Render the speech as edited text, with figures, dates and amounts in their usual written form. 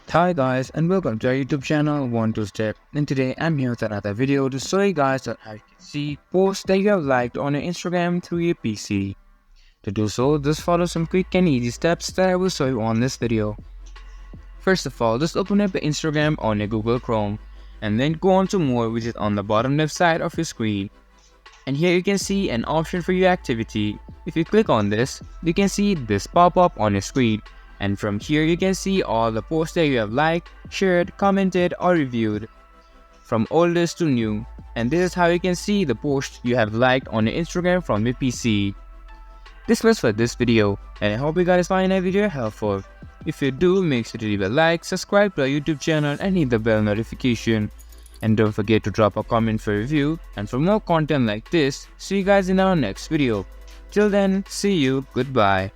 Hi guys, and welcome to our YouTube channel 1-2-Step, and today I'm here with another video to show you guys that how you can see posts that you have liked on your Instagram through your PC. To do so, just follow some quick and easy steps that I will show you on this video. First of all, just open up your Instagram on your Google Chrome and then go on to more, which is on the bottom left side of your screen. And here you can see an option for your activity. If you click on this, you can see this pop up on your screen. And from here you can see all the posts that you have liked, shared, commented or reviewed, from oldest to new. And this is how you can see the posts you have liked on your Instagram from your PC. This was for this video, and I hope you guys find that video helpful. If you do, make sure to leave a like, subscribe to our YouTube channel and hit the bell notification. And don't forget to drop a comment for review, and for more content like this, see you guys in our next video. Till then, see you, goodbye.